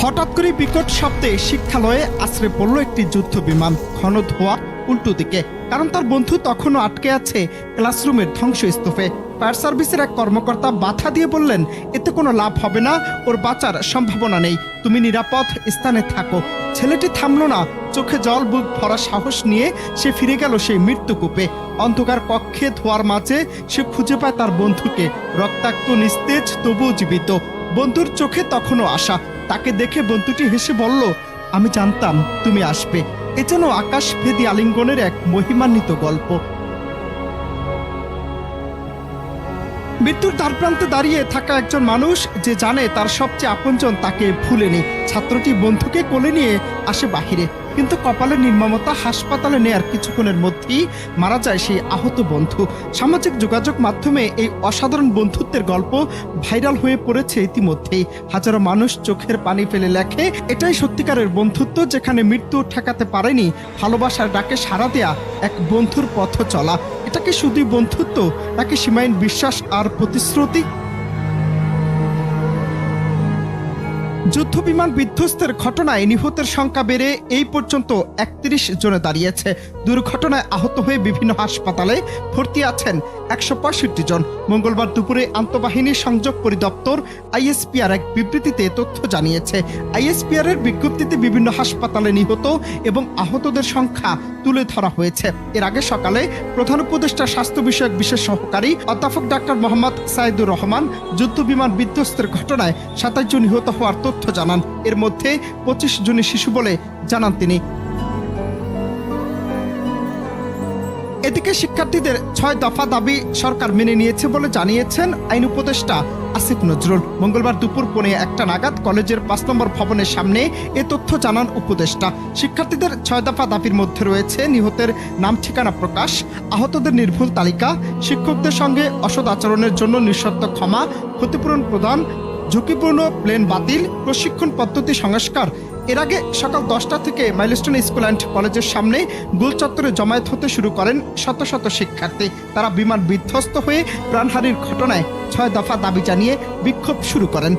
হঠাৎ করে বিকট শব্দে শিক্ষালয়ে আছড়ে পড়ল একটি যুদ্ধ বিমান, ঘন ধোঁয়া উল্টো দিকে, কারণ তার বন্ধু তখনও আটকে আছে ক্লাসরুমের ধ্বংসস্তূপে। ফায়ার সার্ভিসের এক কর্মকর্তা বাধা দিয়ে বললেন, এতে কোনো লাভ হবে না, ওর বাঁচার সম্ভাবনা নেই, তুমি নিরাপদ স্থানে থাকো। ছেলেটি থামল না, চোখে জল, বুক ভরা সাহস নিয়ে সে ফিরে গেল সেই মৃত্যুকূপে। অন্ধকার কক্ষে ধোয়ার মাঝে সে খুঁজে পায় তার বন্ধুকে, রক্তাক্ত, নিস্তেজ, তবুও জীবিত। বন্ধুর চোখে তখনও আশা। তাকে দেখে বন্ধুটি হেসে বলল, আমি জানতাম তুমি আসবে। এ যেন আকাশভেদী আলিঙ্গনের এক মহিমান্বিত গল্প। মৃত্যুর দ্বারপ্রান্তে দাঁড়িয়ে থাকা একজন মানুষ যে জানে তার সবচেয়ে আপনজন তাকে ভুলেনি। ছাত্রটি বন্ধুকে কোলে নিয়ে আসে বাহিরে, কিন্তু কপালের নির্মমতা, হাসপাতালে নেয়ার কিছুক্ষণের মধ্যেই মারা যায় সেই আহত বন্ধু। সামাজিক যোগাযোগ মাধ্যমে এই অসাধারণ বন্ধুত্বের গল্প ভাইরাল হয়ে পড়েছে ইতিমধ্যেই। হাজারো মানুষ চোখের পানি ফেলে লেখে, এটাই সত্যিকারের বন্ধুত্ব, যেখানে মৃত্যু ঠেকাতে পারেনি ভালোবাসার ডাকে সাড়া দেয়া এক বন্ধুর পথ চলা। এটা কি শুধুই বন্ধুত্ব, নাকি সীমাহীন বিশ্বাস আর প্রতিশ্রুতি? যুদ্ধবিমান বিধ্বস্তের ঘটনায় নিহতের সংখ্যা বেড়ে এই পর্যন্ত ৩১ জনে দাঁড়িয়েছে। দুর্ঘটনায় আহত হয়ে বিভিন্ন হাসপাতালে ভর্তি আছেন ১৬৫ জন। মঙ্গলবার দুপুরে আন্তঃবাহিনী সংযোগ পরিদপ্তর আইএসপিআর এক বিবৃতিতে তথ্য জানিয়েছে। আইএসপিআর এর বিজ্ঞপ্তিতে বিভিন্ন হাসপাতালে নিহত এবং আহতদের সংখ্যা তুলে ধরা হয়েছে। এর আগে সকালে প্রধান উপদেষ্টা স্বাস্থ্য বিষয়ক বিশেষ সহকারী অধ্যাপক ডাক্তার মোহাম্মদ সাইদুর রহমান যুদ্ধবিমান বিধ্বস্তের ঘটনায় ২৭ জন নিহত হওয়ার তথ্য জানান। এর মধ্যে ২৫ জনই শিশু বলে জানান তিনি। এদিকে শিক্ষার্থীদের ৬ দফা দাবি সরকার মেনে নিয়েছে বলে জানিয়েছেন আইন উপদেষ্টা আসিফ নজরুল। মঙ্গলবার দুপুর ১:১ নাগাদ কলেজের ৫ নম্বর ভবনের সামনে এ তথ্য জানান উপদেষ্টা। শিক্ষার্থীদের ৬ দফা দাবির মধ্যে রয়েছে নিহতের নাম ঠিকানা প্রকাশ, আহতদের নির্ভুল তালিকা, শিক্ষকদের সঙ্গে অসৎ আচরণের জন্য নিঃশর্ত ক্ষমা, ক্ষতিপূরণ প্রদান, ঝুঁকিপূর্ণ প্লেন বাতিল, প্রশিক্ষণ পদ্ধতি সংস্কার। এর আগে সকাল ১০টা থেকে মাইলস্টোন স্কুল অ্যান্ড কলেজের সামনে গোল চত্বরে জমায়েত হতে শুরু করেন শত শত শিক্ষার্থী। তারা বিমান বিধ্বস্ত হয়ে প্রাণহানির ঘটনায় ৬ দফা দাবি জানিয়ে বিক্ষোভ শুরু করেন।